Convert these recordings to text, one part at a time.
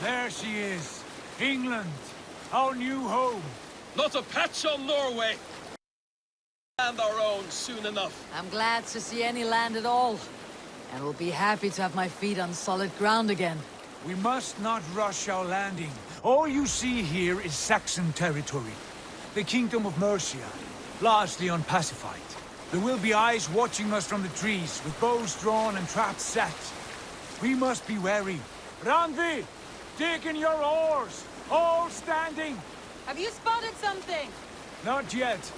There she is. England, our new home. Not a patch on Norway. And our own soon enough. I'm glad to see any land at all. And will be happy to have my feet on solid ground again. We must not rush our landing. All you see here is Saxon territory. The Kingdom of Mercia, largely unpacified. There will be eyes watching us from the trees, with bows drawn and traps set. We must be wary. Randvi, dig in your oars! All standing! Have you spotted something? Not yet.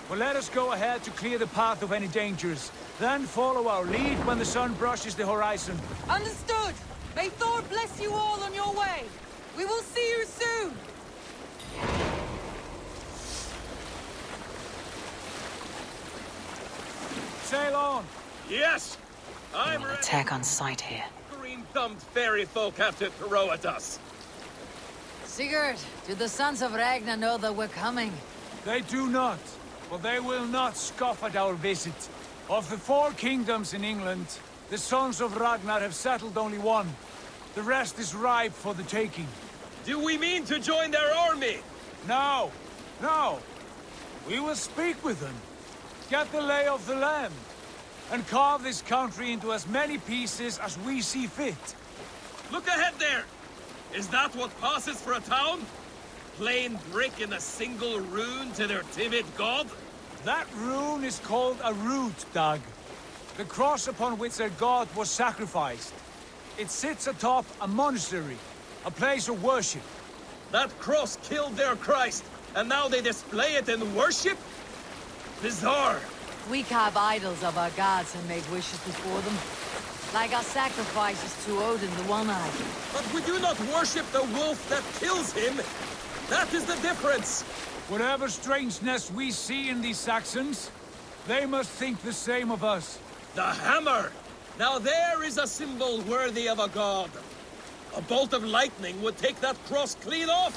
But let us go ahead to clear the path of any dangers. Then follow our lead when the sun brushes the horizon. Understood! May Thor bless you all on your way! We will see you soon! Sail on! Yes! I'm ready. Attack on sight here. Green-thumbed fairy folk have to throw at us. Sigurd, do the sons of Ragnar know that we're coming? They do not, but they will not scoff at our visit. Of the 4 kingdoms in England, the sons of Ragnar have settled only one. The rest is ripe for the taking. Do we mean to join their army? No, no. We will speak with them, get the lay of the land, and carve this country into as many pieces as we see fit. Look ahead there! Is that what passes for a town? Plain brick in a single rune to their timid god? That rune is called a root, Dag. The cross upon which their god was sacrificed. It sits atop a monastery, a place of worship. That cross killed their Christ, and now they display it in worship? Bizarre. We carve idols of our gods and make wishes before them. Like our sacrifices to Odin the One-Eyed. But we do not worship the wolf that kills him. That is the difference. Whatever strangeness we see in these Saxons, they must think the same of us. The hammer! Now there is a symbol worthy of a god. A bolt of lightning would take that cross clean off.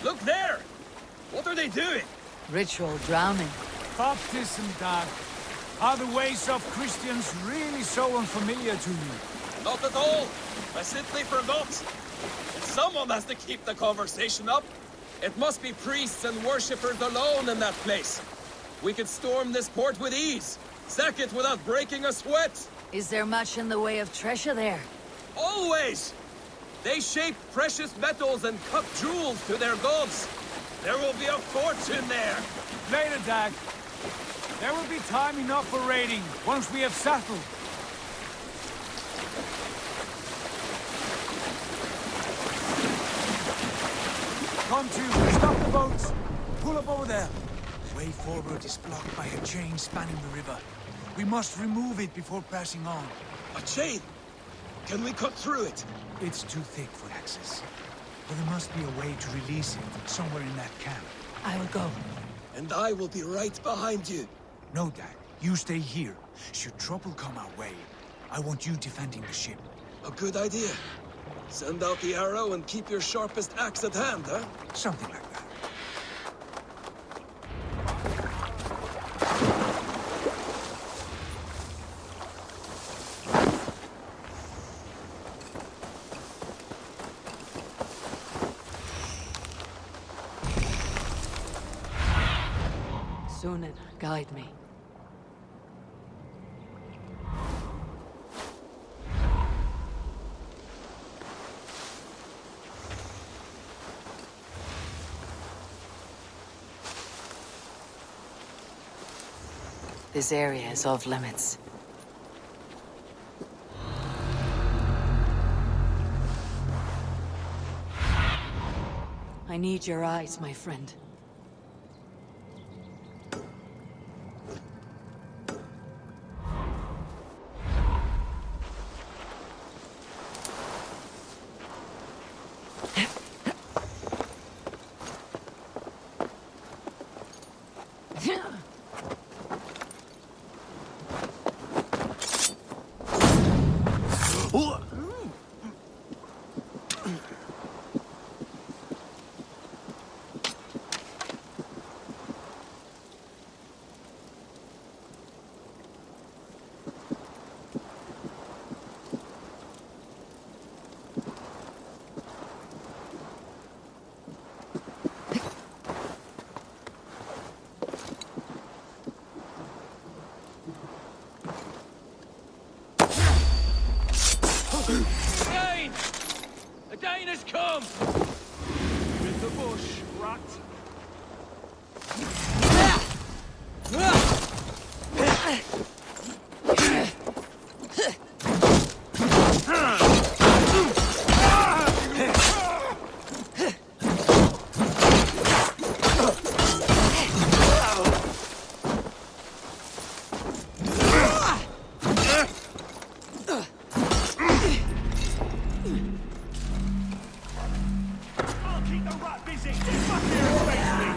Look there! What are they doing? Ritual drowning. Baptism, Dag. Are the ways of Christians really so unfamiliar to you? Not at all. I simply forgot. Someone has to keep the conversation up. It must be priests and worshippers alone in that place. We could storm this port with ease. Sack it without breaking a sweat. Is there much in the way of treasure there? Always! They shape precious metals and cut jewels to their gods. There will be a fortune there. Later, Dag. There will be time enough for raiding, once we have settled. Come to, stop the boats. Pull up over there. Way forward is blocked by a chain spanning the river. We must remove it before passing on. A chain? Can we cut through it? It's too thick for access. But there must be a way to release it, somewhere in that camp. I will go. And I will be right behind you. No, Dad. You stay here. Should trouble come our way, I want you defending the ship. A good idea. Send out the arrow and keep your sharpest axe at hand, huh? Something like that. Sunan, guide me. This area is off limits. I need your eyes, my friend. is come! With the bush, rat. I'll keep the rat busy. Get back here and face me.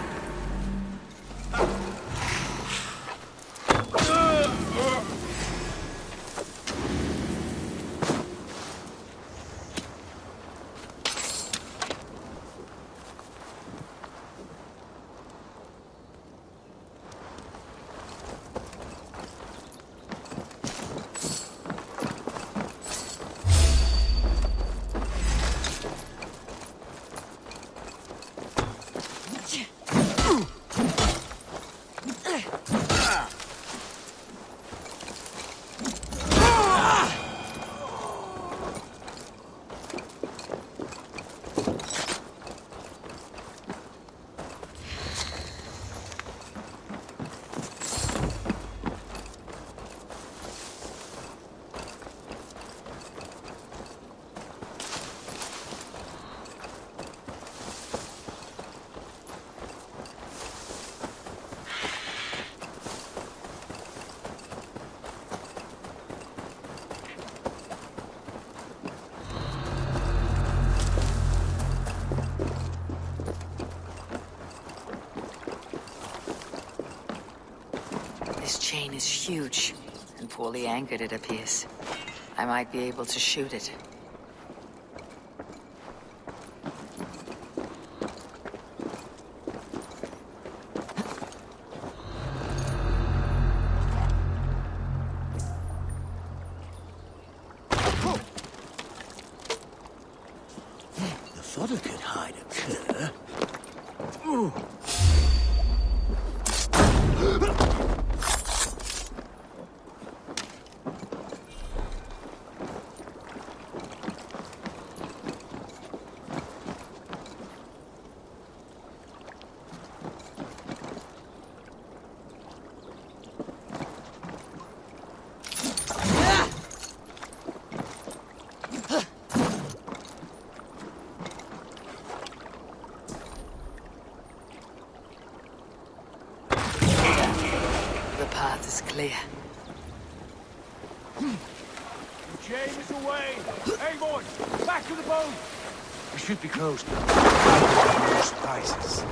This chain is huge, and poorly anchored, it appears. I might be able to shoot it. The fodder could hide a cur. Ooh. The path is clear. The chain is away. Hey, boys, back to the boat. We should be close now. No surprises.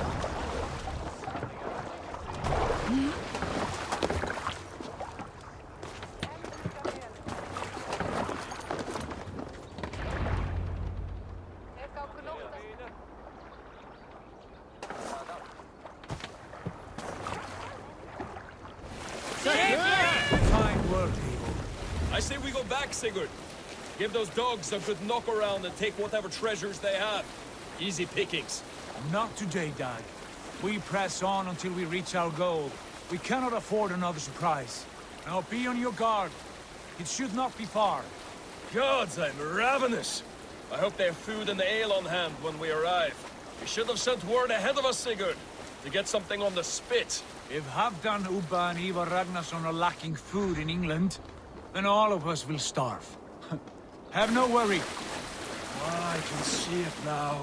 Fine work, Abel. I say we go back, Sigurd. Give those dogs a good knock around and take whatever treasures they have. Easy pickings. Not today, Dag. We press on until we reach our goal. We cannot afford another surprise. Now be on your guard. It should not be far. Gods, I'm ravenous. I hope they have food and ale on hand when we arrive. We should have sent word ahead of us, Sigurd, to get something on the spit. If Halfdan, Ubba and Ivar Ragnarsson are lacking food in England, then all of us will starve. Have no worry. Ah, I can see it now.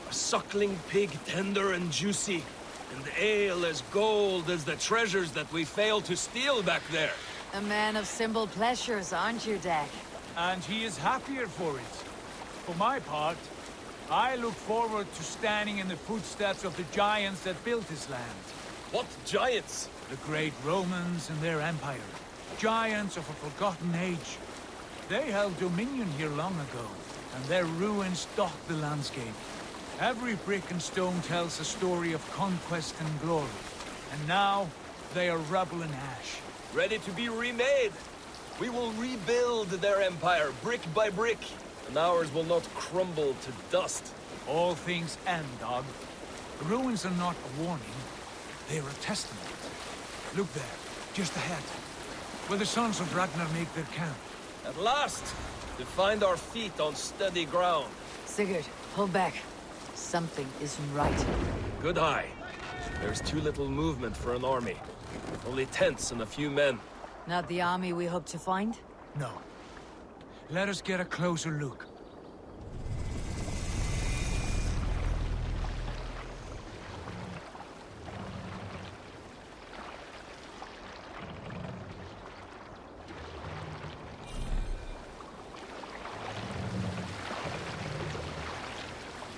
A suckling pig, tender and juicy. And ale as gold as the treasures that we failed to steal back there. A man of simple pleasures, aren't you, Dag? And he is happier for it. For my part, I look forward to standing in the footsteps of the giants that built this land. What giants? The great Romans and their empire. Giants of a forgotten age. They held dominion here long ago, and their ruins dot the landscape. Every brick and stone tells a story of conquest and glory. And now, they are rubble and ash. Ready to be remade. We will rebuild their empire brick by brick, and ours will not crumble to dust. All things end, dog. The ruins are not a warning. They are a testament. Look there, just ahead, where the sons of Ragnar make their camp. At last, to find our feet on steady ground. Sigurd, Pull back. Something isn't right. Good eye. There's too little movement for an army. Only tents and a few men. Not the army we hope to find? No. Let us get a closer look.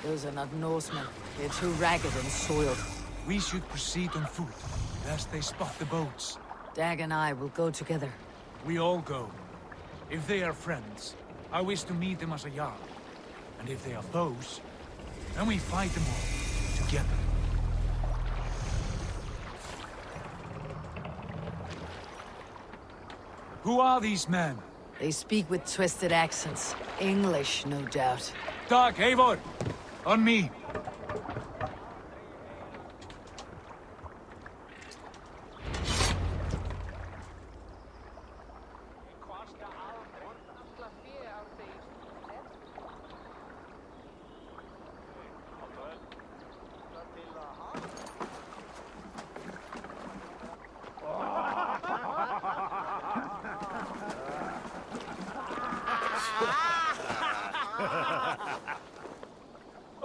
Those are not Norsemen. They're too ragged and soiled. We should proceed on foot, lest they spot the boats. Dag and I will go together. We all go. If they are friends, I wish to meet them as a Jarl. And if they are foes, then we fight them all, together. Who are these men? They speak with twisted accents. English, no doubt. Dag, Eivor! On me!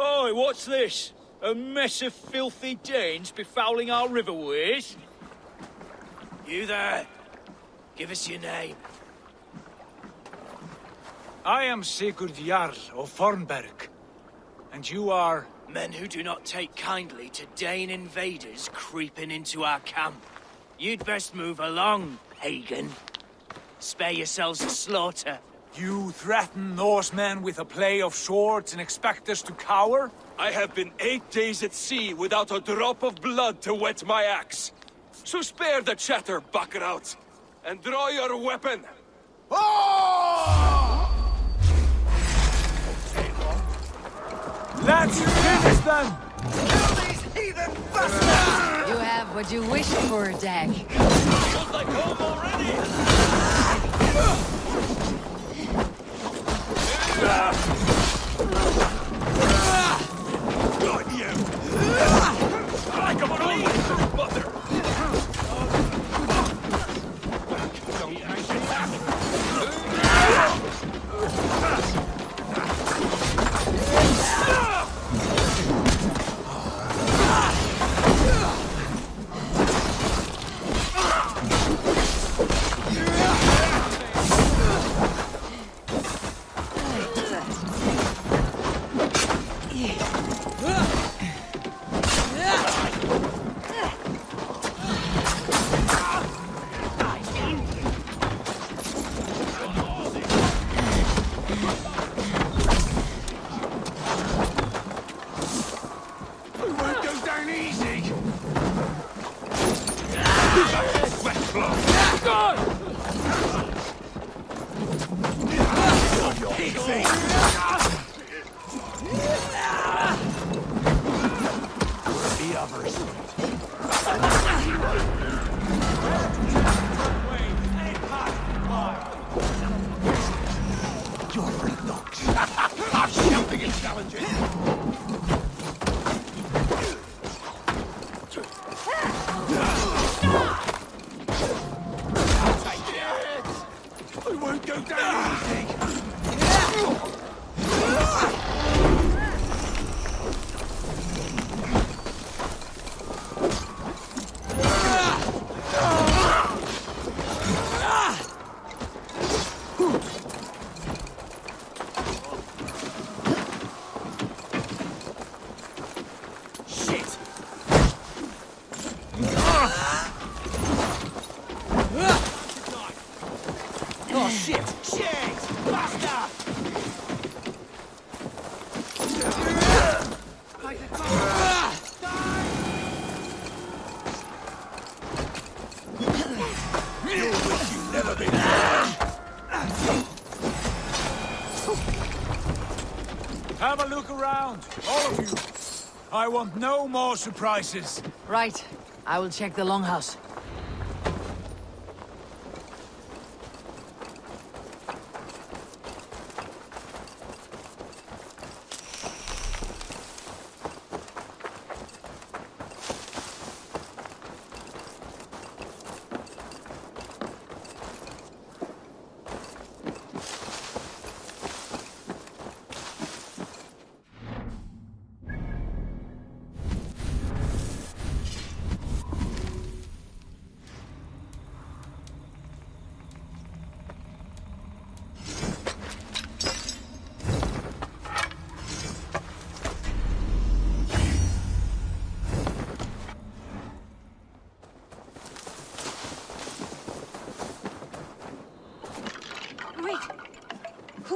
Oi, what's this? A mess of filthy Danes befouling our riverways? You there? Give us your name. I am Sigurd Jarl of Fornberg. And you are... Men who do not take kindly to Dane invaders creeping into our camp. You'd best move along, pagan. Spare yourselves a slaughter. You threaten Norsemen with a play of swords and expect us to cower? I have been 8 days at sea without a drop of blood to wet my axe. So spare the chatter, buckerouts, and draw your weapon. Let's finish them! You have what you wished for, Dag. Feels like home already! Got you! Like a bleed butter! Have a look around, all of you. I want no more surprises. Right. I will check the longhouse.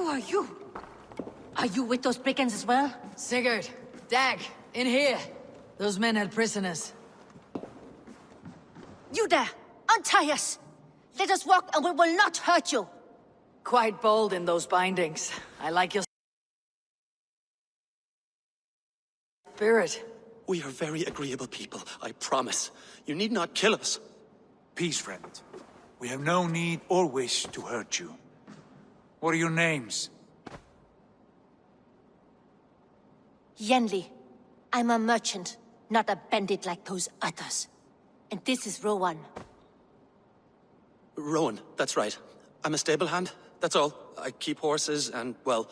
Who are you? Are you with those brigands as well? Sigurd, Dag, in here. Those men had prisoners. You there! Untie us! Let us walk and we will not hurt you! Quite bold in those bindings. I like your spirit. We are very agreeable people, I promise. You need not kill us. Peace, friend. We have no need or wish to hurt you. What are your names? Yenli. I'm a merchant, not a bandit like those others. And this is Rowan. Rowan, that's right. I'm a stable hand, that's all. I keep horses and, well,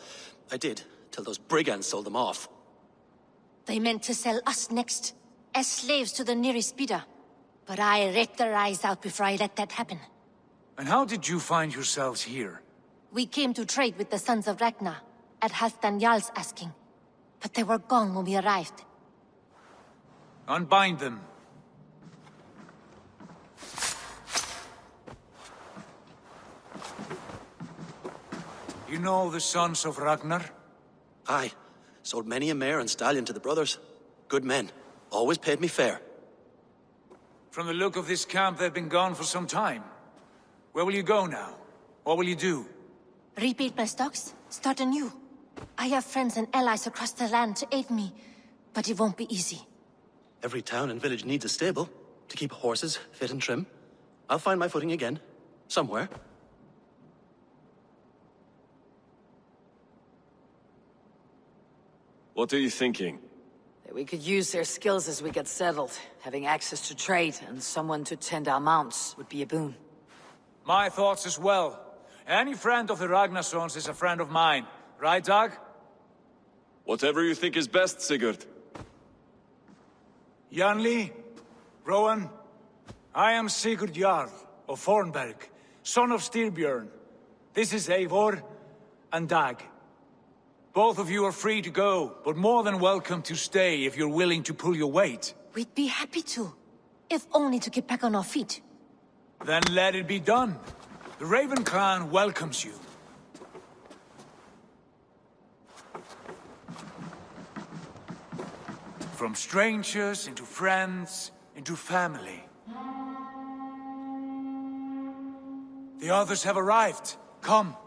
I did, till those brigands sold them off. They meant to sell us next, as slaves to the nearest bidder. But I ripped their eyes out before I let that happen. And how did you find yourselves here? We came to trade with the Sons of Ragnar, at Halfdan Jarl's asking. But they were gone when we arrived. Unbind them. You know the Sons of Ragnar? Aye, sold many a mare and stallion to the brothers. Good men, always paid me fair. From the look of this camp, they've been gone for some time. Where will you go now? What will you do? Rebuild my stocks, start anew. I have friends and allies across the land to aid me, but it won't be easy. Every town and village needs a stable, to keep horses fit and trim. I'll find my footing again, somewhere. What are you thinking? That we could use their skills as we get settled. Having access to trade and someone to tend our mounts would be a boon. My thoughts as well. Any friend of the Ragnarsons is a friend of mine. Right, Dag? Whatever you think is best, Sigurd. Janli, Rowan, I am Sigurd Jarl of Fornberg, son of Styrbjörn. This is Eivor and Dag. Both of you are free to go, but more than welcome to stay if you're willing to pull your weight. We'd be happy to, if only to get back on our feet. Then let it be done. The Raven clan welcomes you. From strangers into friends, into family. The others have arrived. Come.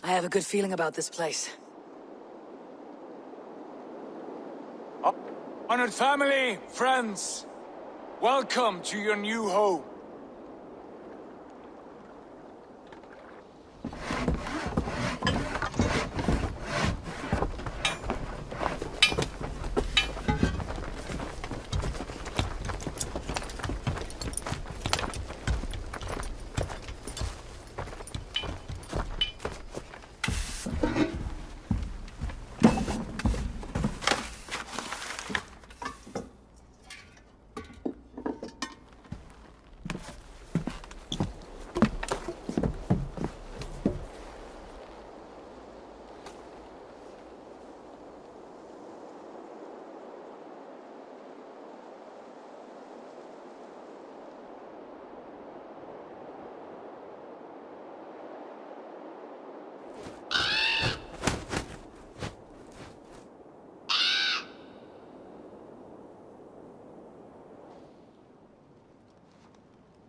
I have a good feeling about this place. Honored family, friends, welcome to your new home.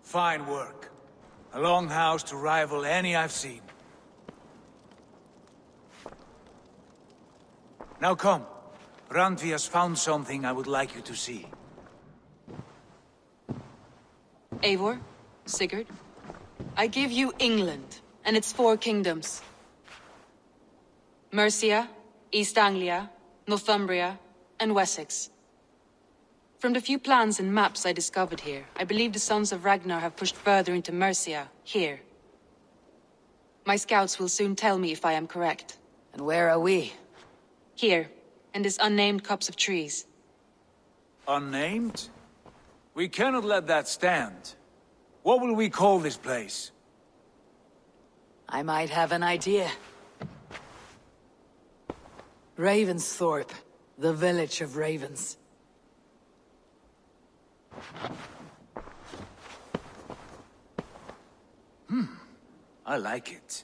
Fine work. A longhouse to rival any I've seen. Now come. Randvi has found something I would like you to see. Eivor, Sigurd, I give you England and its 4 kingdoms. Mercia, East Anglia, Northumbria, and Wessex. From the few plans and maps I discovered here, I believe the Sons of Ragnar have pushed further into Mercia, here. My scouts will soon tell me if I am correct. And where are we? Here, in this unnamed copse of trees. Unnamed? We cannot let that stand. What will we call this place? I might have an idea. Ravensthorpe, the village of ravens. I like it.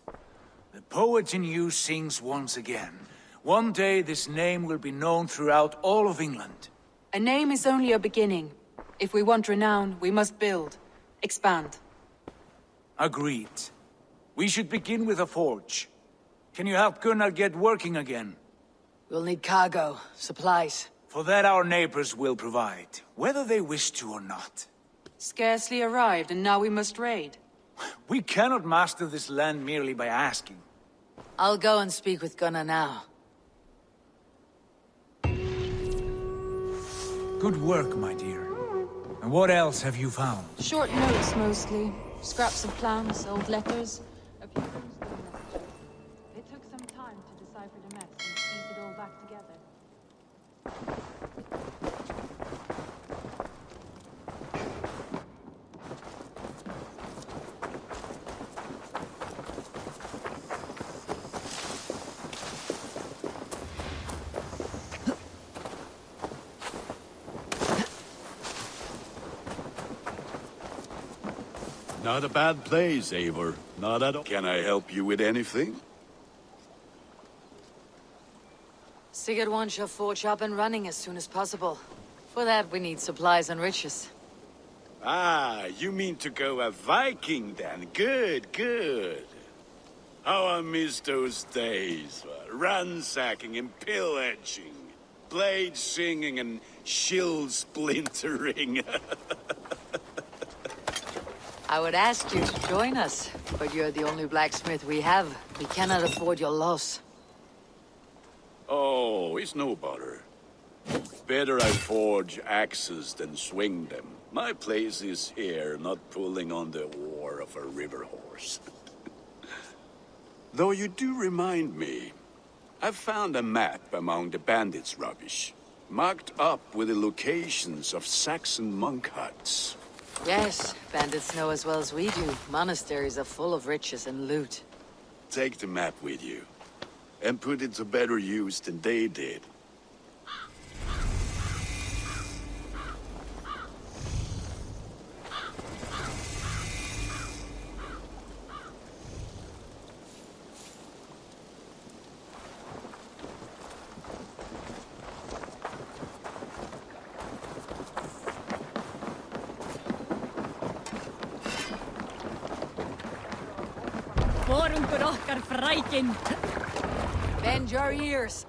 The poet in you sings once again. One day this name will be known throughout all of England. A name is only a beginning. If we want renown, we must build. Expand. Agreed. We should begin with a forge. Can you help Gunnar get working again? We'll need cargo, supplies. For that our neighbors will provide, whether they wish to or not. Scarcely arrived, and now we must raid. We cannot master this land merely by asking. I'll go and speak with Gunnar now. Good work, my dear. And what else have you found? Short notes, mostly. Scraps of plans, old letters. A few loose messages. It took some time to decipher the mess and piece it all back together. Not a bad place, Eivor. Not at all. Can I help you with anything? Sigurd wants your forge up and running as soon as possible. For that, we need supplies and riches. Ah, you mean to go a Viking then? Good, good. How I miss those days. Ransacking and pillaging. Blade singing and shield splintering. I would ask you to join us, but you're the only blacksmith we have. We cannot afford your loss. Oh, it's no bother. Better I forge axes than swing them. My place is here, not pulling on the oar of a river horse. Though you do remind me, I found a map among the bandits' rubbish, marked up with the locations of Saxon monk huts. Yes, bandits know as well as we do. Monasteries are full of riches and loot. Take the map with you, and put it to better use than they did. Bend your ears.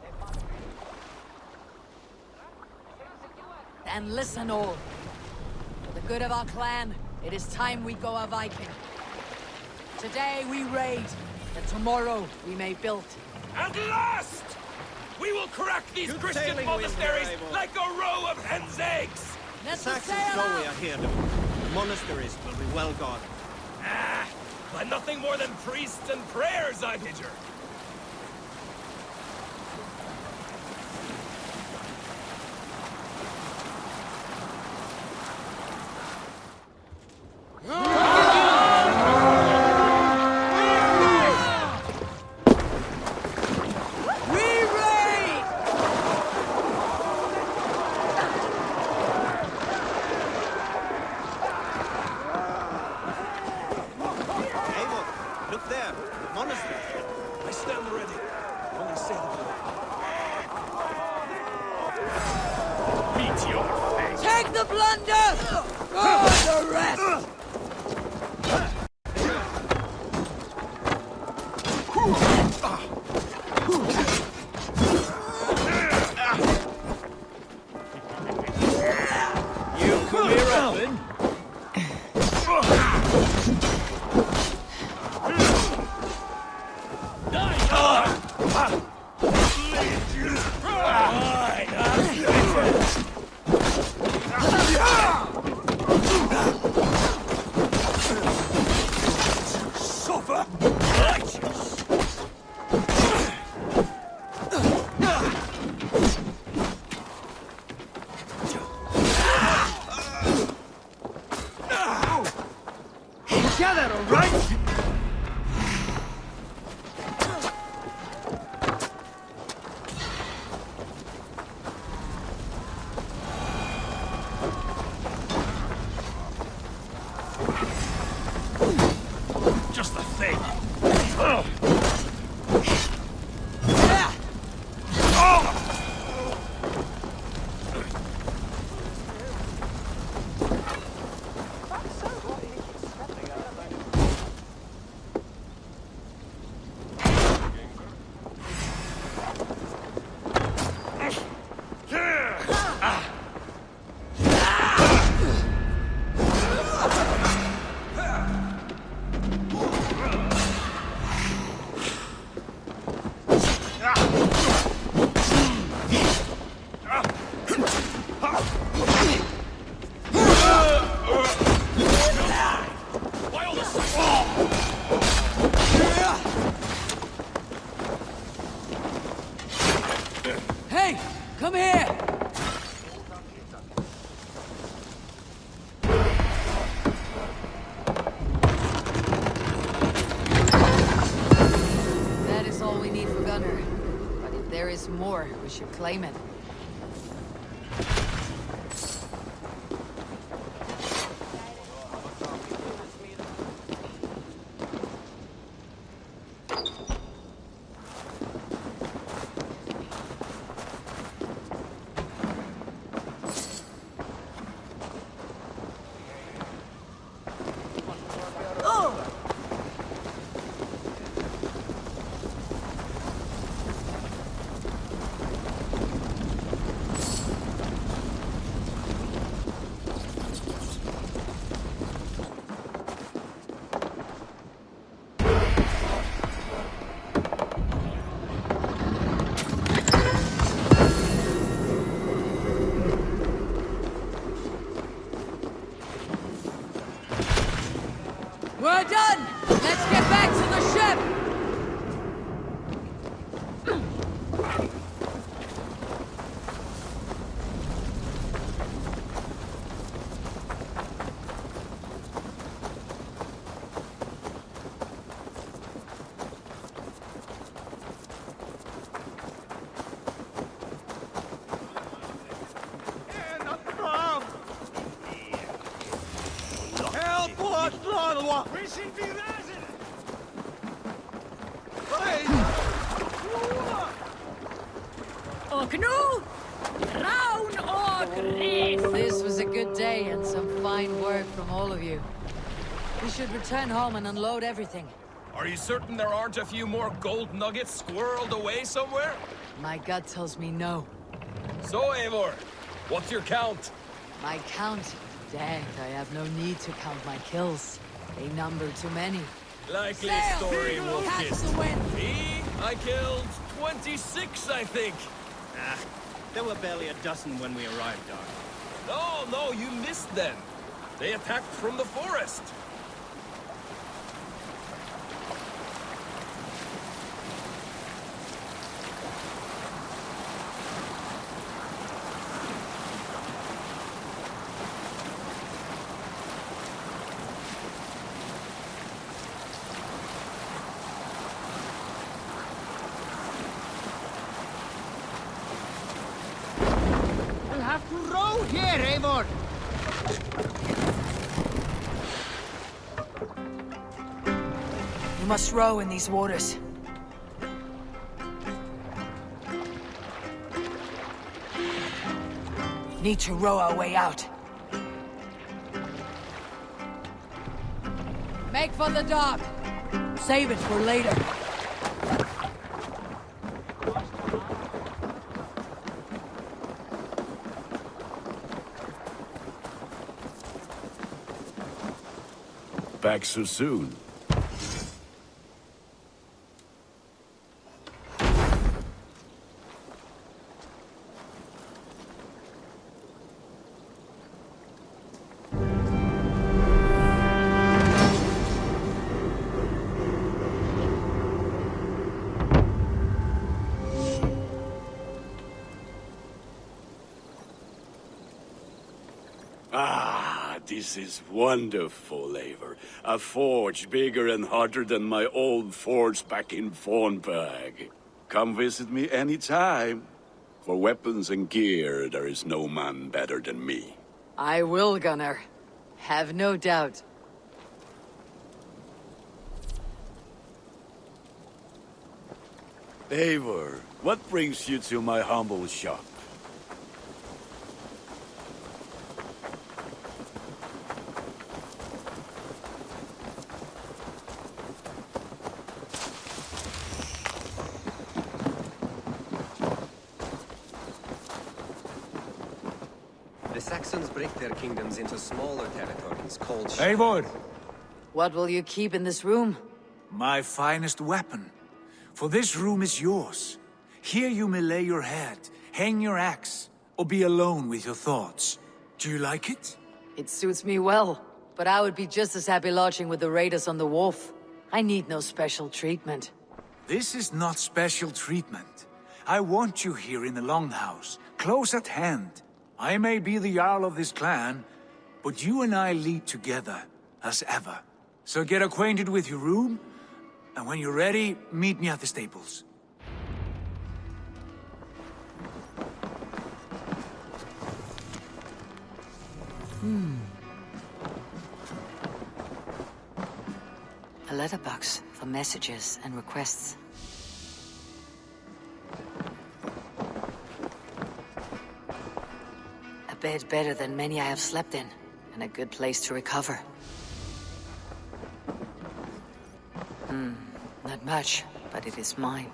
And listen all. For the good of our clan, it is time we go a Viking. Today we raid, and tomorrow we may build. At last! We will crack these Christian monasteries like a row of hen's eggs! Saxons know we are here. The monasteries will be well guarded. Ah, but nothing more than priests and prayers, I picture. Take the plunder! Guard the rest! You come here often? Hey, come here! That is all we need for Gunnar. But if there is more, we should claim it. We're done! Let's get back to the ship! This was a good day and some fine work from all of you. We should return home and unload everything. Are you certain there aren't a few more gold nuggets squirreled away somewhere? My gut tells me no. So, Eivor, what's your count? My count? Dang, I have no need to count my kills. They number too many. Likely Sail! story, Catch Wolfkist. the wind! Me? I killed 26, I think. Ah, there were barely a dozen when we arrived, Doc. No, you missed them. They attacked from the forest. We'll have to row here, Eivor! You must row in these waters. Need to row our way out. Make for the dock. Save it for later. Back so soon. This is wonderful, Eivor. A forge bigger and hotter than my old forge back in Fornburg. Come visit me anytime. For weapons and gear, there is no man better than me. I will, Gunnar. Have no doubt. Eivor, what brings you to my humble shop? The Saxons break their kingdoms into smaller territories called... Eivor, What will you keep in this room? my finest weapon. For this room is yours. Here you may lay your head, hang your axe, or be alone with your thoughts? Do you like it? It suits me well, but I would be just as happy lodging with the raiders on the wharf. I need no special treatment. This is not special treatment. I want you here in the Longhouse, close at hand. I may be the Jarl of this clan, but you and I lead together, as ever. So get acquainted with your room, and when you're ready, meet me at the stables. A letterbox for messages and requests. A bed better than many I have slept in, and a good place to recover. Not much, but it is mine.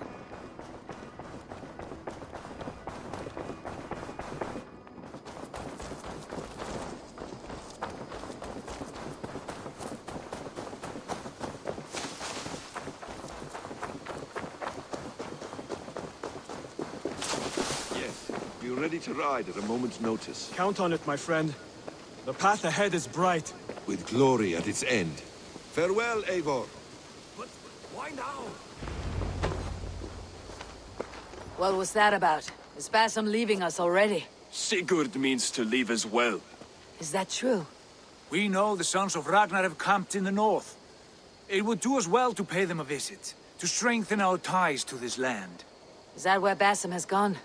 Yes, be ready to ride at a moment's notice. Count on it, my friend. The path ahead is bright. With glory at its end. Farewell, Eivor. But why now? What was that about? Is Basim leaving us already? Sigurd means to leave as well. Is that true? We know the sons of Ragnar have camped in the north. It would do us well to pay them a visit, to strengthen our ties to this land. Is that where Basim has gone?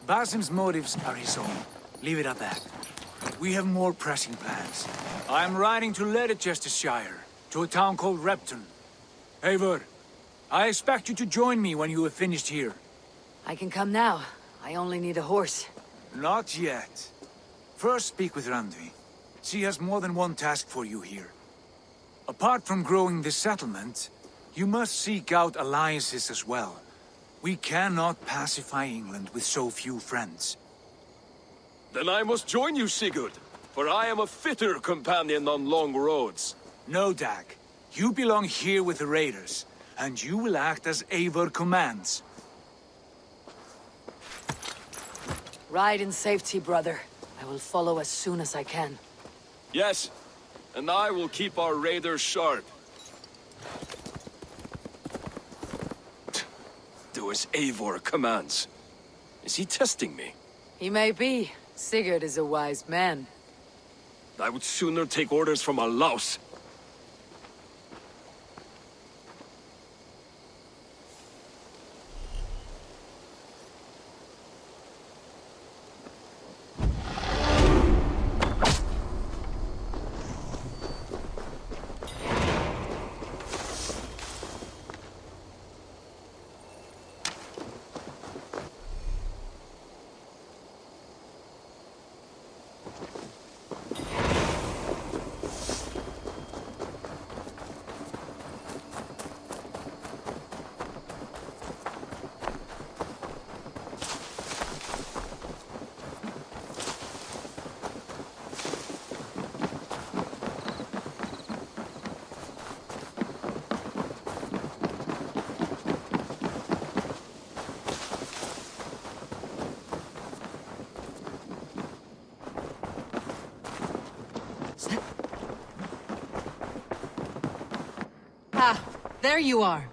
Basim's motives are his own. Leave it at that. We have more pressing plans. I am riding to Leicestershire, to a town called Repton. Eivor, I expect you to join me when you have finished here. I can come now. I only need a horse. Not yet. First speak with Randvi. She has more than one task for you here. Apart from growing this settlement, you must seek out alliances as well. We cannot pacify England with so few friends. Then I must join you, Sigurd, for I am a fitter companion on long roads. No, Dag. You belong here with the raiders, and you will act as Eivor commands. Ride in safety, brother. I will follow as soon as I can. Yes, and I will keep our raiders sharp. Do as Eivor commands. Is he testing me? He may be. Sigurd is a wise man. I would sooner take orders from a louse. Ah, there you are.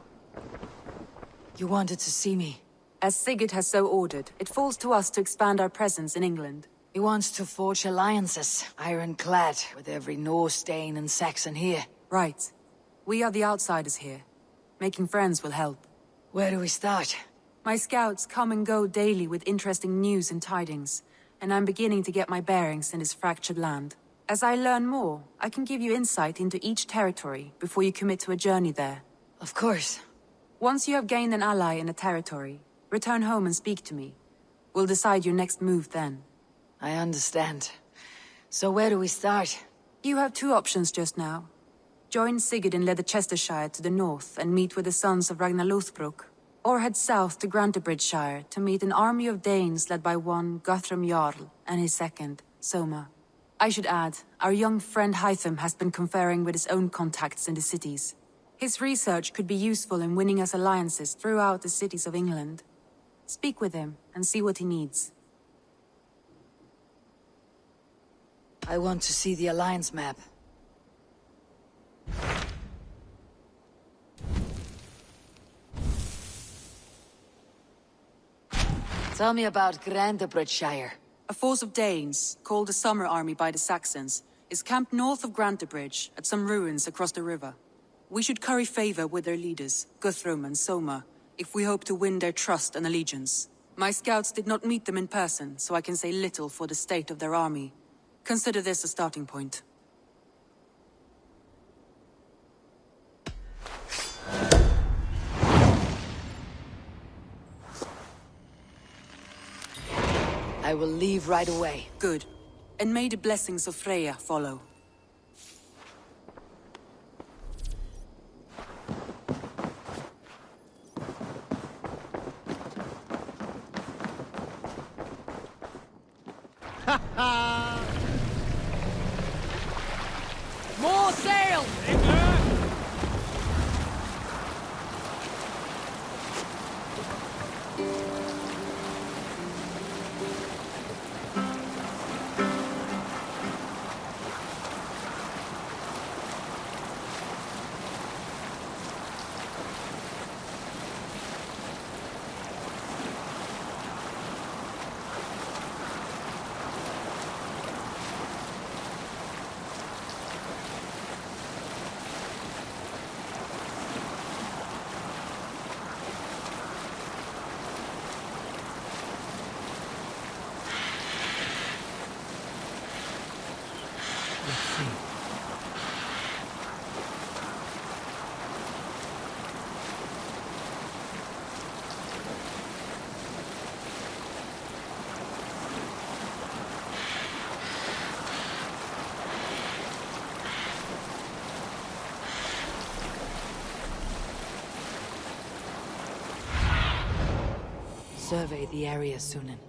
You wanted to see me. As Sigurd has so ordered, it falls to us to expand our presence in England. He wants to forge alliances, ironclad, with every Norse, Dane, and Saxon here. Right. We are the outsiders here. Making friends will help. Where do we start? My scouts come and go daily with interesting news and tidings, and I'm beginning to get my bearings in this fractured land. As I learn more, I can give you insight into each territory before you commit to a journey there. Of course. Once you have gained an ally in a territory, return home and speak to me. We'll decide your next move then. I understand. So where do we start? You have two options just now. Join Sigurd in Leicestershire to the north and meet with the sons of Ragnar Lothbrok, or head south to Grantebridgeshire to meet an army of Danes led by one Guthrum Jarl and his second, Soma. I should add, our young friend Hytham has been conferring with his own contacts in the cities. His research could be useful in winning us alliances throughout the cities of England. Speak with him and see what he needs. I want to see the Alliance map. Tell me about Grantebridgeshire. A force of Danes, called the Summer Army by the Saxons, is camped north of Grantebridge at some ruins across the river. We should curry favor with their leaders, Guthrum and Soma, if we hope to win their trust and allegiance. My scouts did not meet them in person, so I can say little for the state of their army. Consider this a starting point. I will leave right away. Good. And may the blessings of Freya follow. More sail! Survey the area, Sunan.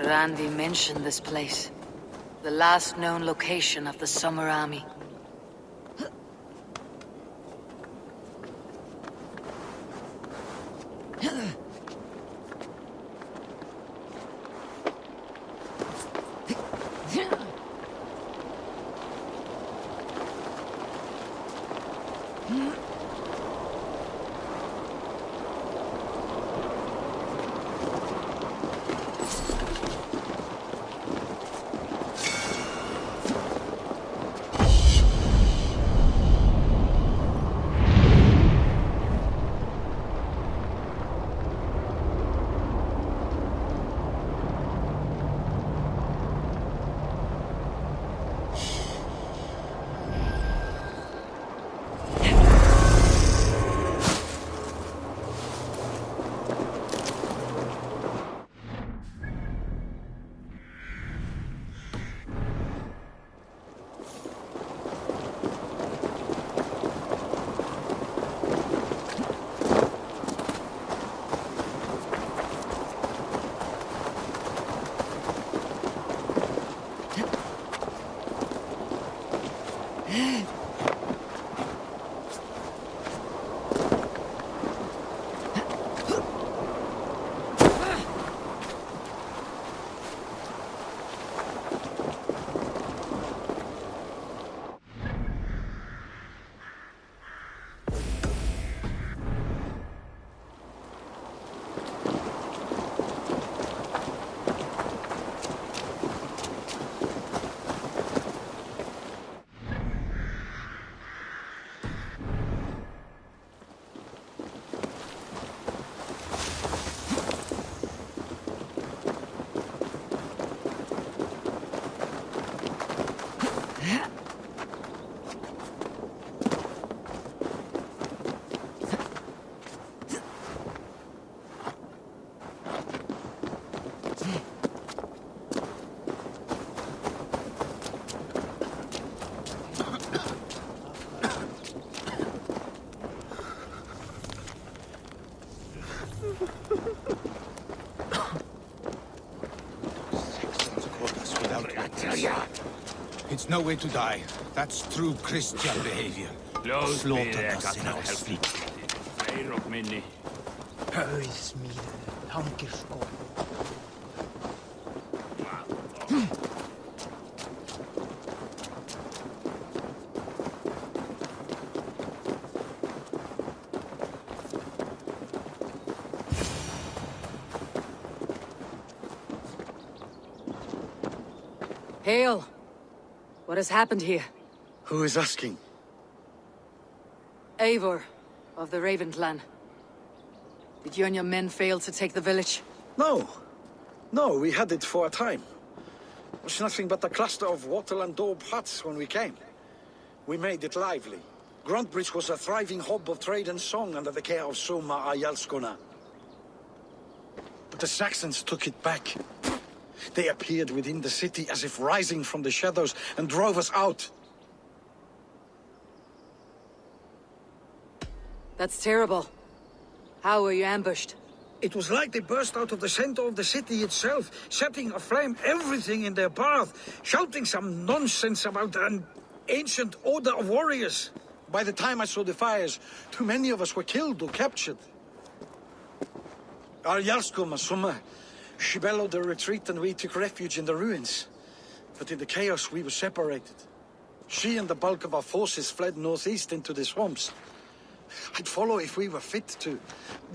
Randy mentioned this place. The last known location of the Summer Army. It's no way to die. That's true Christian behavior. Slaughter the sinners. Hail! What has happened here? Who is asking? Eivor, of the Raven clan. Did you and your men fail to take the village? No. No, we had it for a time. It was nothing but a cluster of wattle and daub huts when we came. We made it lively. Gruntbridge was a thriving hub of trade and song under the care of Soma Ayalskona. But the Saxons took it back. They appeared within the city as if rising from the shadows and drove us out. That's terrible. How were you ambushed? It was like they burst out of the center of the city itself, setting aflame everything in their path, shouting some nonsense about an ancient order of warriors. By the time I saw the fires, too many of us were killed or captured. Our Yarsko Masuma, she bellowed a retreat and we took refuge in the ruins. But in the chaos we were separated. She and the bulk of our forces fled northeast into the swamps. I'd follow if we were fit to.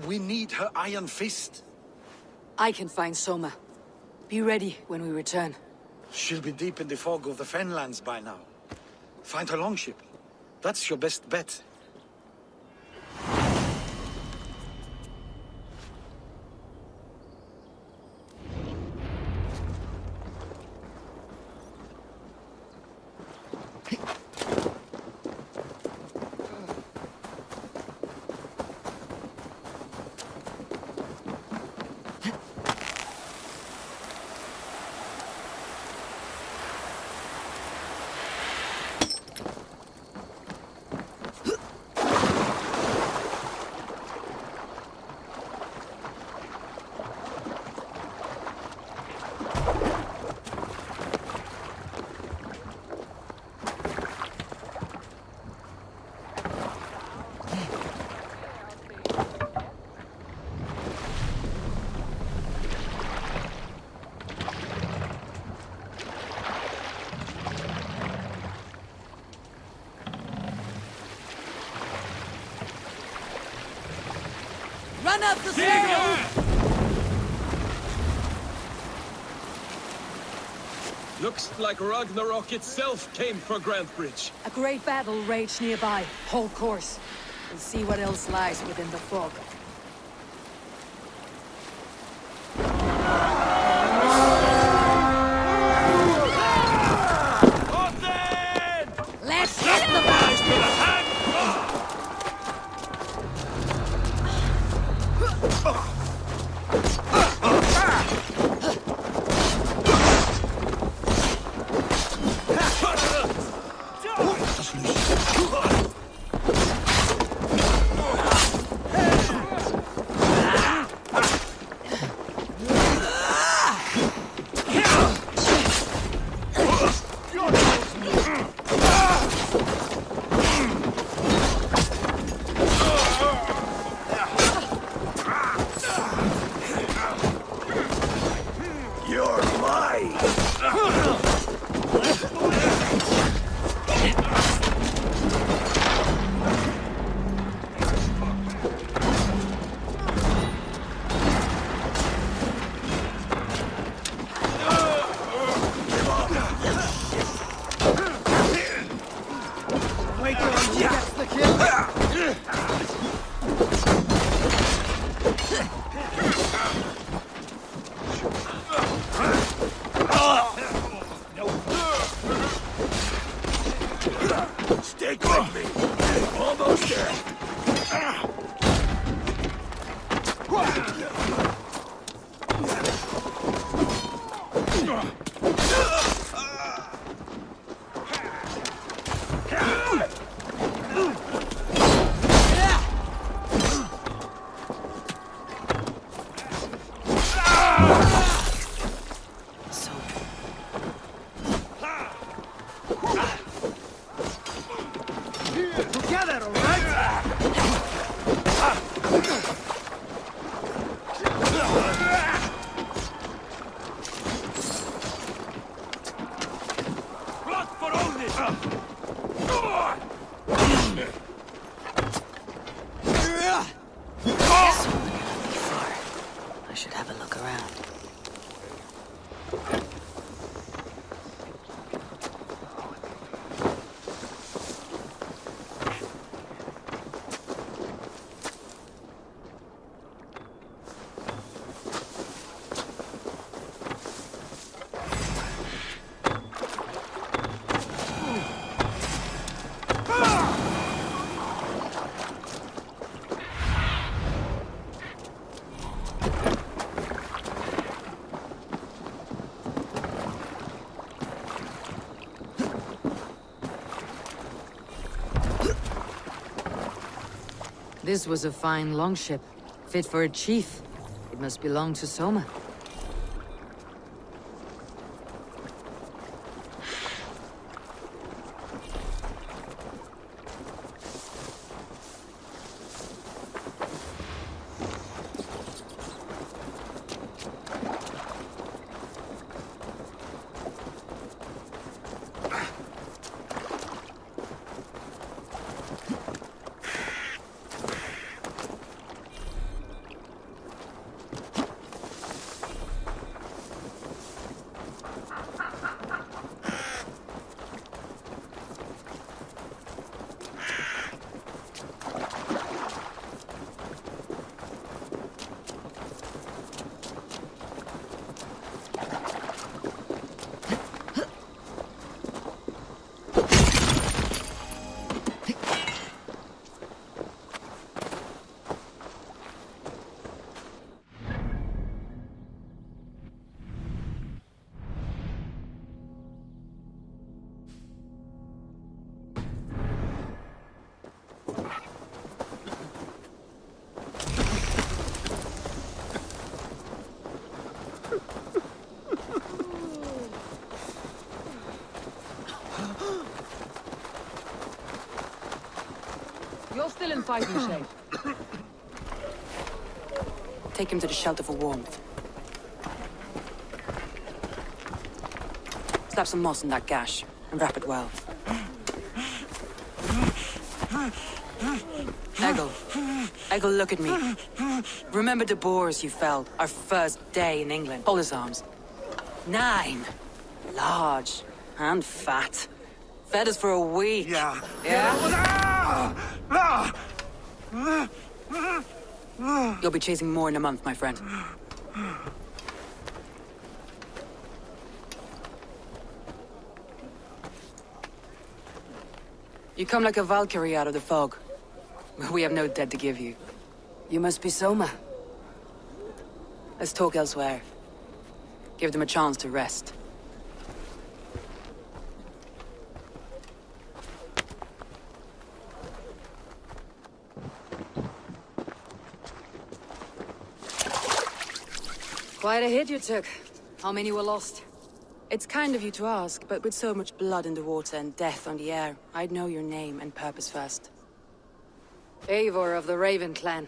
We need her iron fist. I can find Soma. Be ready when we return. She'll be deep in the fog of the Fenlands by now. Find her longship. That's your best bet. Run up the stairs! Looks like Ragnarok itself came for Grantbridge. A great battle raged nearby. Hold course. We'll see what else lies within the fog. Let's get the boys to the hand! This was a fine longship, fit for a chief. It must belong to Soma. You're still in fighting shape. Take him to the shelter for warmth. Slap some moss in that gash, and wrap it well. Eggle, look at me. Remember the boars you felled, our first day in England? Hold his arms. 9. Large and fat. Fed us for a week. Yeah. You'll be chasing more in a month, my friend. You come like a Valkyrie out of the fog. We have no dead to give you. You must be Soma. Let's talk elsewhere. Give them a chance to rest. Quite a hit you took. How many were lost? It's kind of you to ask, but with so much blood in the water and death on the air, I'd know your name and purpose first. Eivor of the Raven clan.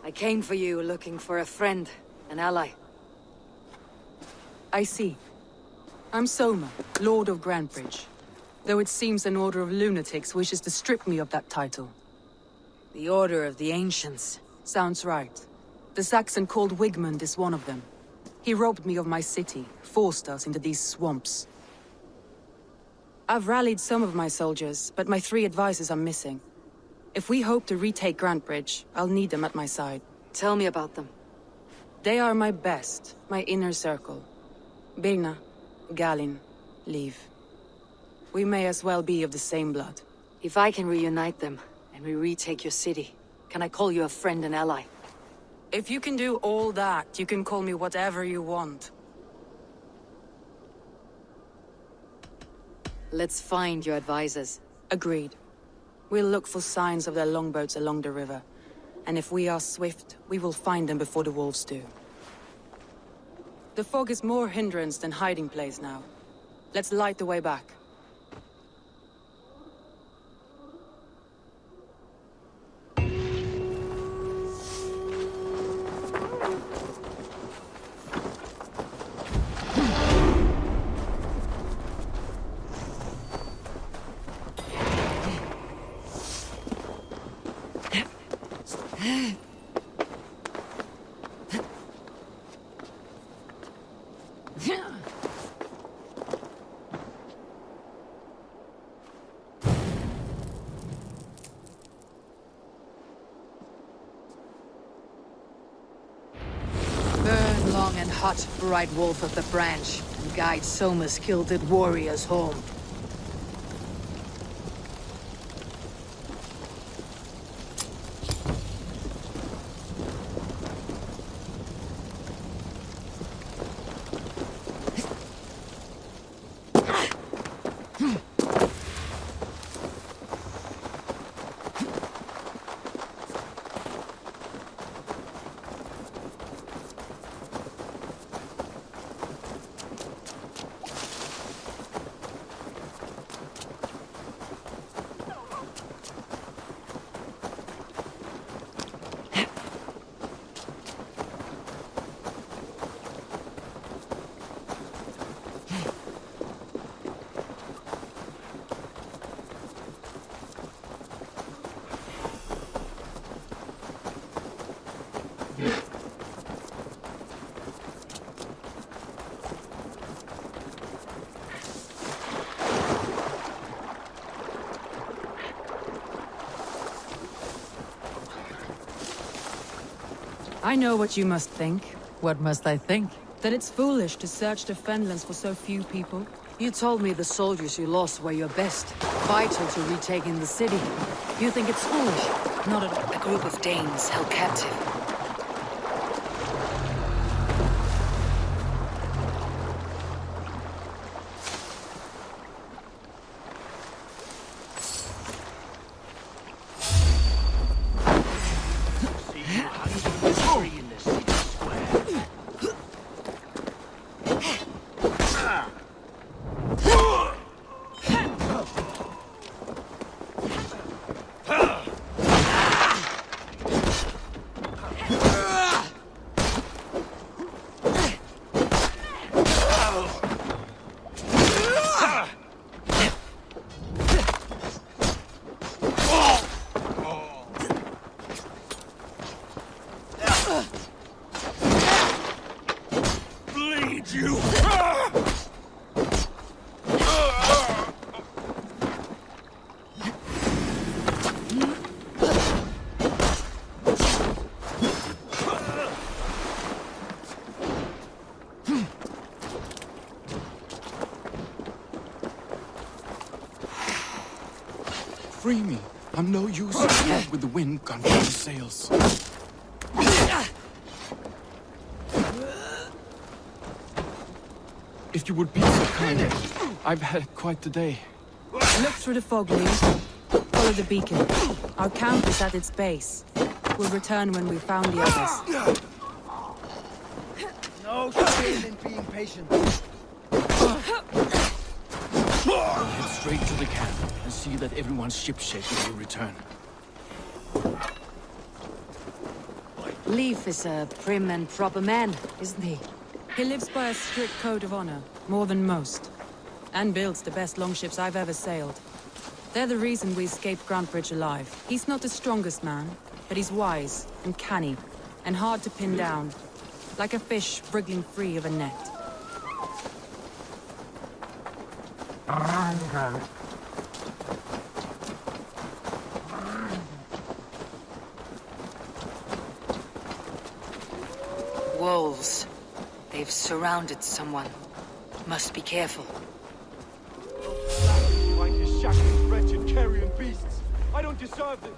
I came for you looking for a friend, an ally. I see. I'm Soma, Lord of Grantbridge. Though it seems an order of lunatics wishes to strip me of that title. The Order of the Ancients. Sounds right. The Saxon called Wigmund is one of them. He robbed me of my city, forced us into these swamps. I've rallied some of my soldiers, but my 3 advisors are missing. If we hope to retake Grantbridge, I'll need them at my side. Tell me about them. They are my best, my inner circle. Birna, Galin, Liv. We may as well be of the same blood. If I can reunite them, and we retake your city, can I call you a friend and ally? If you can do all that, you can call me whatever you want. Let's find your advisors. Agreed. We'll look for signs of their longboats along the river. And if we are swift, we will find them before the wolves do. The fog is more hindrance than hiding place now. Let's light the way back. Burn long and hot, bright wolf of the branch, and guide Soma's kilted warriors home. I know what you must think. What must I think? That it's foolish to search the Fenlands for so few people. You told me the soldiers you lost were your best, vital to retaking the city. You think it's foolish? Not at all. A group of Danes held captive. Free me. I'm no use with the wind gone from the sails. If you would be so kind, I've had quite the day. Look through the fog, Lee. Follow the beacon. Our camp is at its base. We'll return when we've found the others. No shame in being patient. Head straight to the camp and see that everyone's shipshape when we return. Leif is a prim and proper man, isn't he? He lives by a strict code of honor, more than most. And builds the best longships I've ever sailed. They're the reason we escaped Grantbridge alive. He's not the strongest man, but he's wise and canny, and hard to pin down. Like a fish wriggling free of a net. Wolves. They've surrounded someone. Must be careful. Behind his shackles, wretched carrion beasts. I don't deserve this.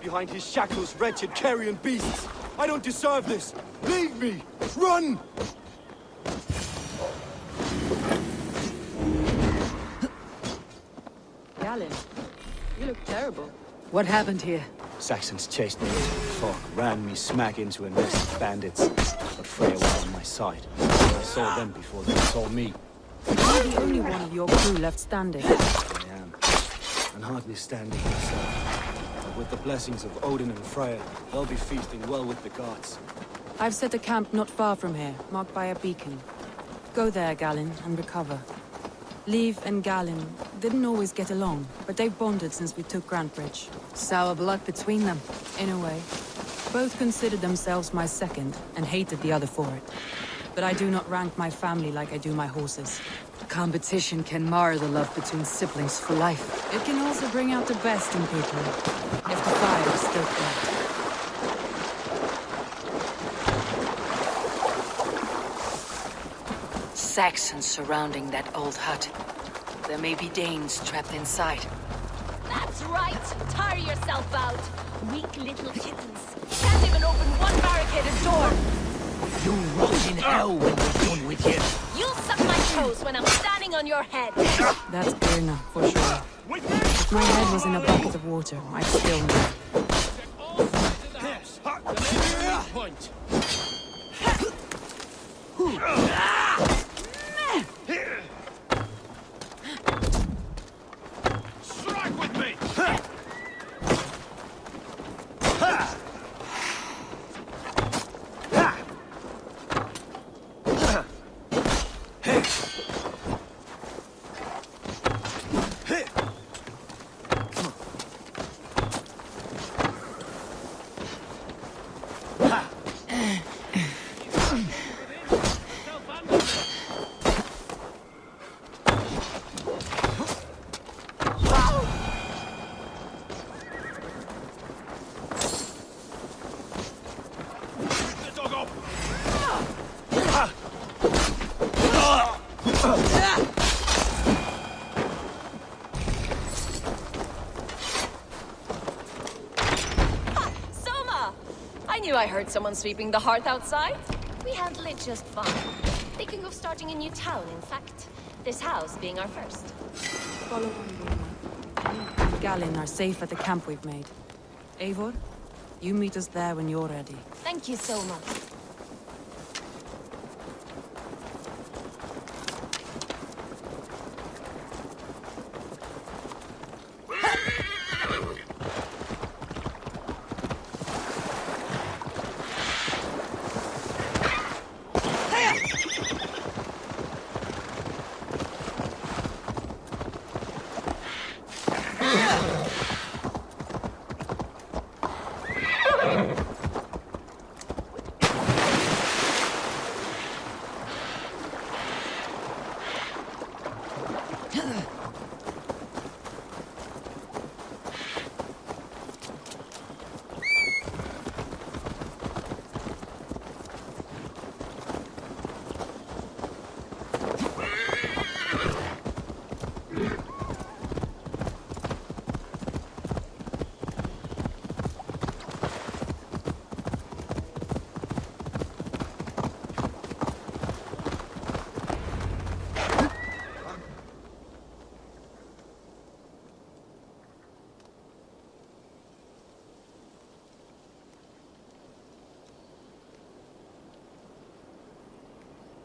Behind his shackles, wretched carrion beasts! I don't deserve this! Leave me! Run! Galen, you look terrible. What happened here? Saxons chased me into the fog, ran me smack into a nest of bandits, but Freya was on my side. I saw them before they saw me. You're the only one of your crew left standing. I am, and hardly standing myself. With the blessings of Odin and Freya, they'll be feasting well with the gods. I've set a camp not far from here, marked by a beacon. Go there, Galen, and recover. Leif and Galen didn't always get along, but they've bonded since we took Grantbridge. Sour blood between them. In a way. Both considered themselves my second, and hated the other for it. But I do not rank my family like I do my horses. Competition can mar the love between siblings for life. It can also bring out the best in people, if the fire is still lit. Saxons surrounding that old hut. There may be Danes trapped inside. That's right! Tire yourself out! Weak little kittens. Can't even open one barricaded door! You rot in hell when we're done with you! You'll suck my toes when I'm standing on your head! That's clear enough, for sure. If my head was in a bucket of water, I'd still know. Point. Strike with me! I heard someone sweeping the hearth outside. We handle it just fine. Thinking of starting a new town, in fact. This house being our first. Follow on, Galen are safe at the camp we've made. Eivor, you meet us there when you're ready. Thank you so much.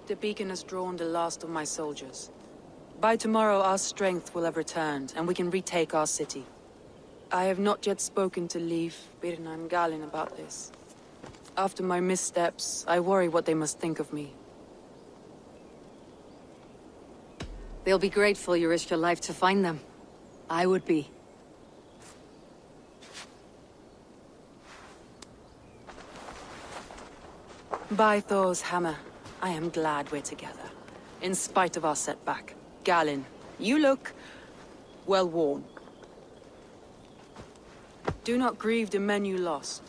The beacon has drawn the last of my soldiers. By tomorrow, our strength will have returned, and we can retake our city. I have not yet spoken to Leif, Birna, and Galen about this. After my missteps, I worry what they must think of me. They'll be grateful you risked your life to find them. I would be. By Thor's hammer, I am glad we're together. In spite of our setback. Galen, you look well worn. Do not grieve the men you lost.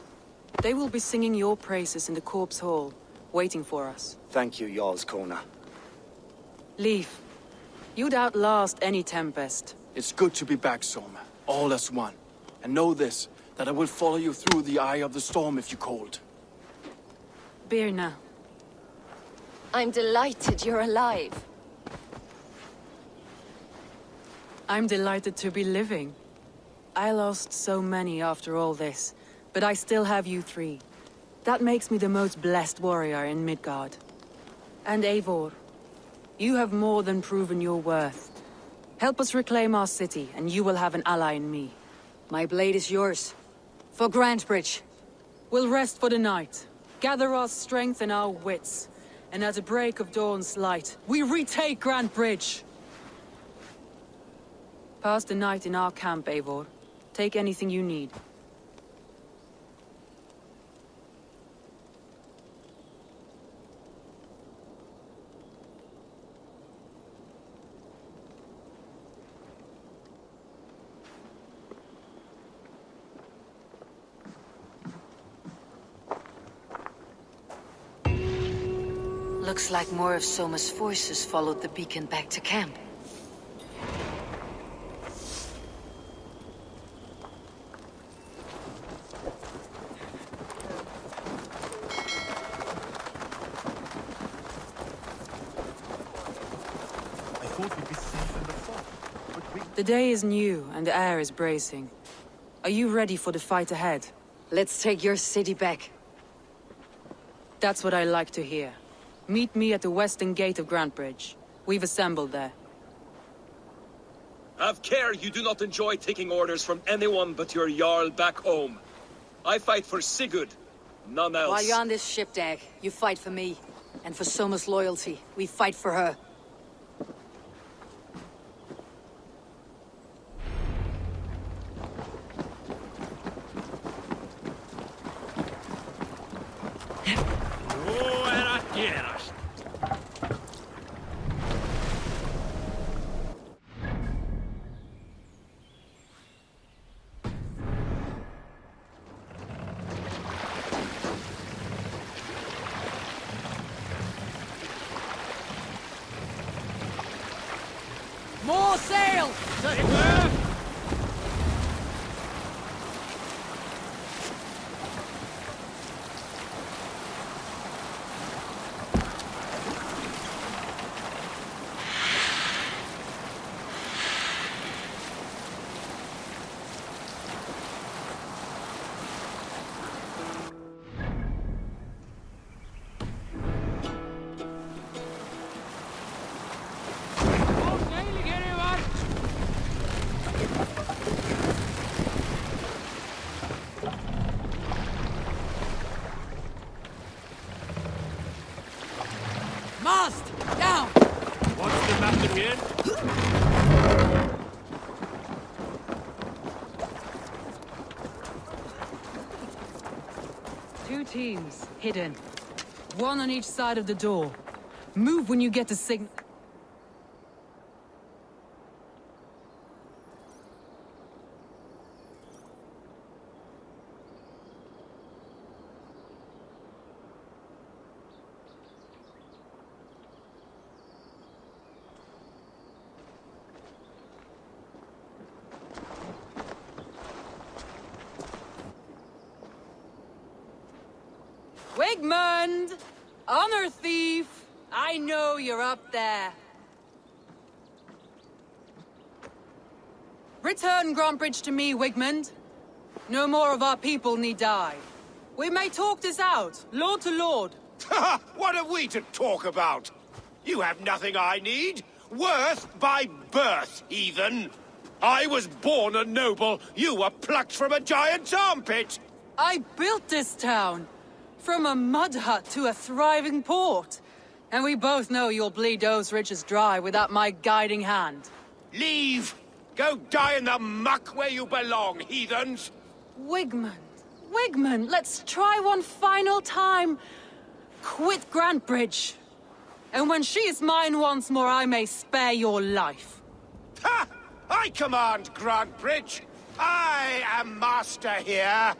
They will be singing your praises in the corpse hall, waiting for us. Thank you, Jarl's Kona. Leif, you'd outlast any tempest. It's good to be back, Soma. All as one. And know this, that I will follow you through the eye of the storm if you called. Birna. I'm delighted you're alive. I'm delighted to be living. I lost so many after all this, but I still have you three. That makes me the most blessed warrior in Midgard. And Eivor, you have more than proven your worth. Help us reclaim our city, and you will have an ally in me. My blade is yours. For Grantebridge. We'll rest for the night, gather our strength and our wits, and at the break of dawn's light, we retake Grantebridge! Pass the night in our camp, Eivor. Take anything you need. Looks like more of Soma's forces followed the beacon back to camp. I thought we'd be safe in the fort, but we The day is new, and the air is bracing. Are you ready for the fight ahead? Let's take your city back. That's what I like to hear. Meet me at the western gate of Grantbridge. We've assembled there. Have care you do not enjoy taking orders from anyone but your Jarl back home. I fight for Sigurd, none else. While you're on this ship, Dag, you fight for me. And for Soma's loyalty, we fight for her. More sail! Mast! Down! What's the matter here? Two teams, hidden. One on each side of the door. Move when you get the signal. Wigmund! Honor thief! I know you're up there. Return Grantbridge to me, Wigmund. No more of our people need die. We may talk this out, lord to lord. What are we to talk about? You have nothing I need. Worth by birth, heathen. I was born a noble. You were plucked from a giant's armpit. I built this town. From a mud hut to a thriving port. And we both know you'll bleed those riches dry without my guiding hand. Leave! Go die in the muck where you belong, heathens! Wigmund, let's try one final time. Quit Grantbridge. And when she is mine once more, I may spare your life. Ha! I command Grantbridge. I am master here.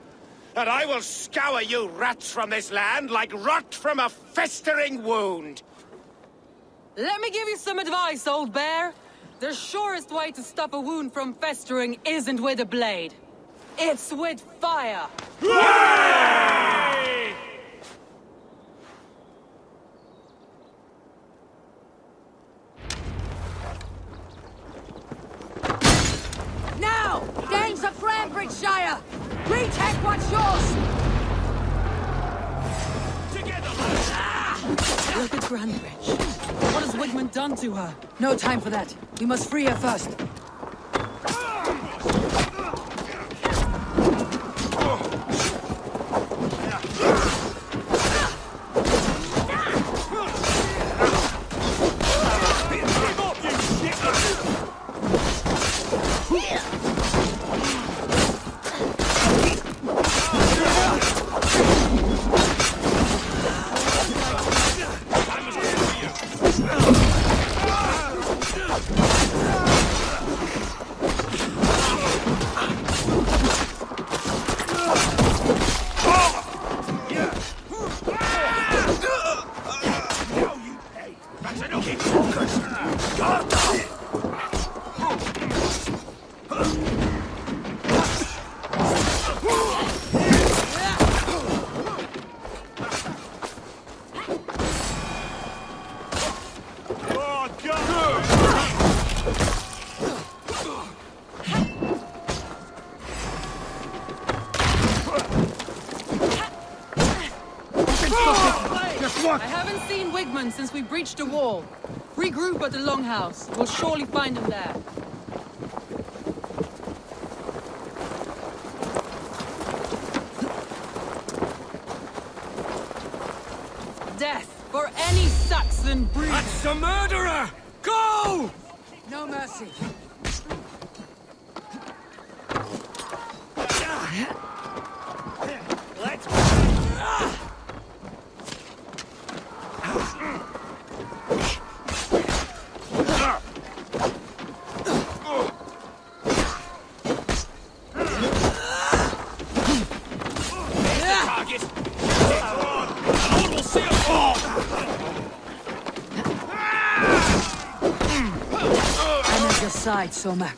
And I will scour you rats from this land like rot from a festering wound. Let me give you some advice, old bear. The surest way to stop a wound from festering isn't with a blade. It's with fire. Hooray! Now! Gangs of Grantbridgeshire! Retake what's yours! Look at Grantbridge. What has Wigmund done to her? No time for that. We must free her first. I haven't seen Wigman since we breached the wall. Regroup at the Longhouse. We'll surely find him there. Death for any Saxon breed! That's a murderer! Go! No mercy. Let's... Side, Soma.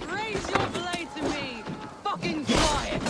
Raise your blade to me! Fucking fly it!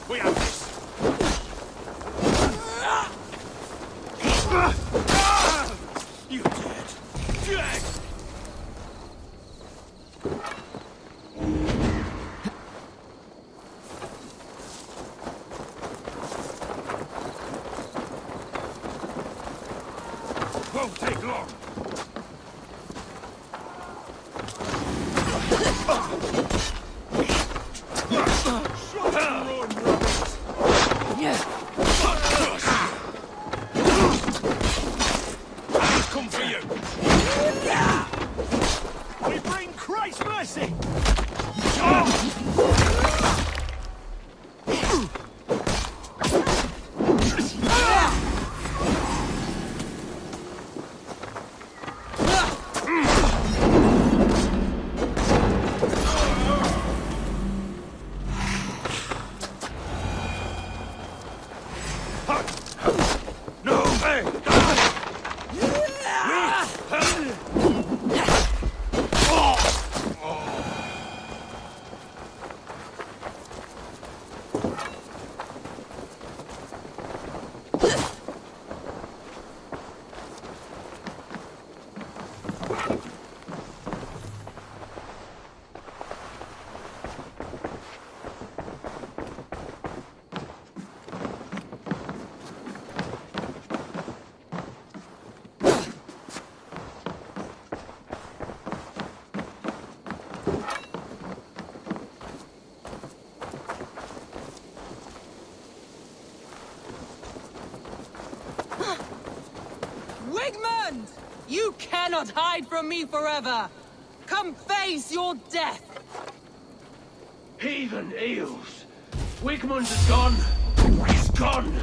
We have this. You dead. Dead. Won't take long. cannot hide from me forever! Come face your death! Heathen eels! Wigmund is gone! He's gone!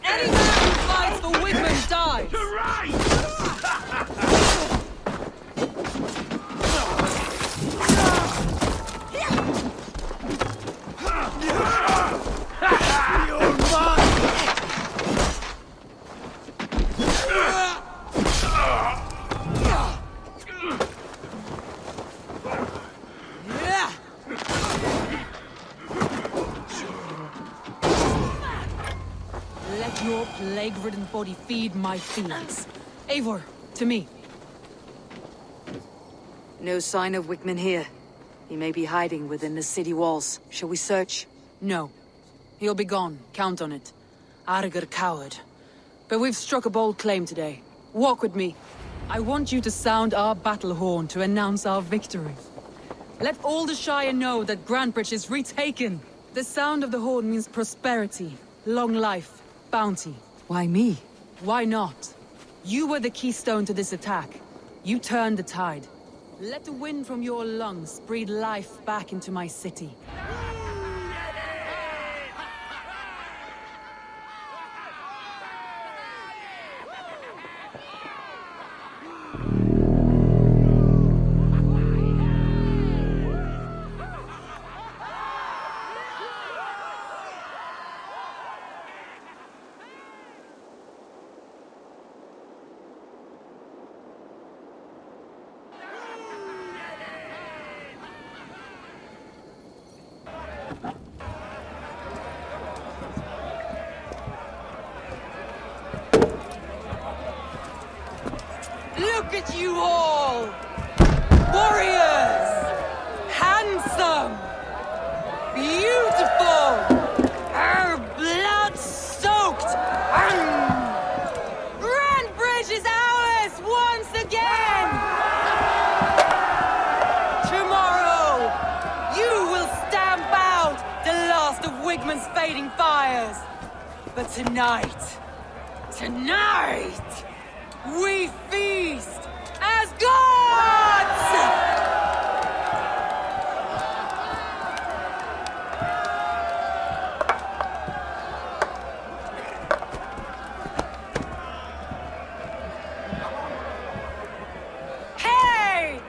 Any man who fights for Wigmund dies! You're right! You're mine! Let your plague-ridden body feed my fields. Eivor, to me. No sign of Wickman here. He may be hiding within the city walls. Shall we search? No. He'll be gone. Count on it. Arger coward. But we've struck a bold claim today. Walk with me. I want you to sound our battle horn to announce our victory. Let all the Shire know that Grantbridge is retaken. The sound of the horn means prosperity, long life, bounty. Why me? Why not? You were the keystone to this attack. You turned the tide. Let the wind from your lungs breathe life back into my city. Look at you all! Warriors! Handsome! Beautiful! Her blood-soaked! Grantbridge is ours once again! Tomorrow, you will stamp out the last of Wigmund's fading fires. But tonight, we feast as gods! Hey!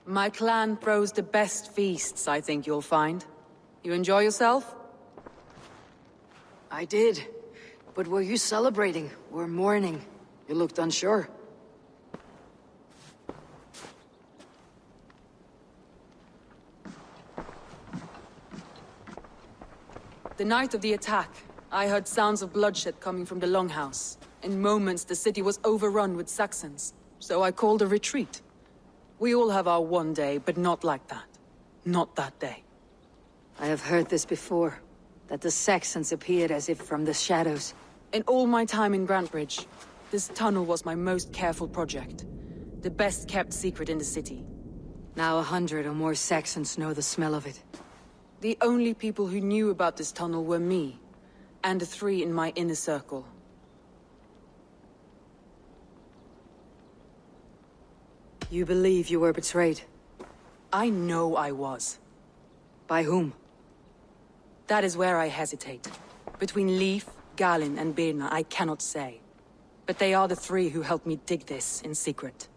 My clan throws the best feasts, I think you'll find. You enjoy yourself? I did. But were you celebrating or mourning? You looked unsure. The night of the attack, I heard sounds of bloodshed coming from the Longhouse. In moments, the city was overrun with Saxons, so I called a retreat. We all have our one day, but not like that. Not that day. I have heard this before, that the Saxons appeared as if from the shadows. In all my time in Grantbridge, this tunnel was my most careful project. The best kept secret in the city. Now 100 or more Saxons know the smell of it. The only people who knew about this tunnel were me, and the 3 in my inner circle. You believe you were betrayed? I know I was. By whom? That is where I hesitate. Between Leif, Galin, and Birna, I cannot say. But they are the 3 who helped me dig this in secret.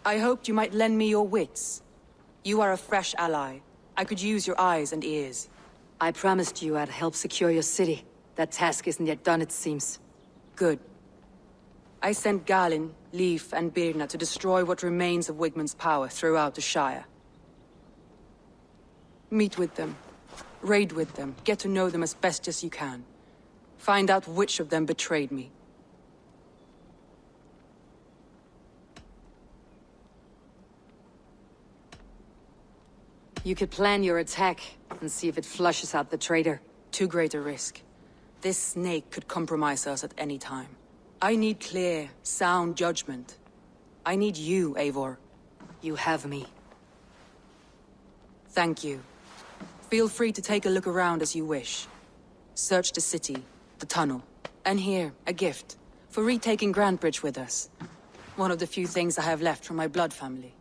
I hoped you might lend me your wits. You are a fresh ally. I could use your eyes and ears. I promised you I'd help secure your city. That task isn't yet done, it seems. Good. I sent Galin, Leif, and Birna to destroy what remains of Wigmund's power throughout the Shire. Meet with them. Raid with them, get to know them as best as you can. Find out which of them betrayed me. You could plan your attack and see if it flushes out the traitor. Too great a risk. This snake could compromise us at any time. I need clear, sound judgment. I need you, Eivor. You have me. Thank you. Feel free to take a look around as you wish. Search the city, the tunnel, and here, a gift, for retaking Grantebridge with us. One of the few things I have left from my blood family.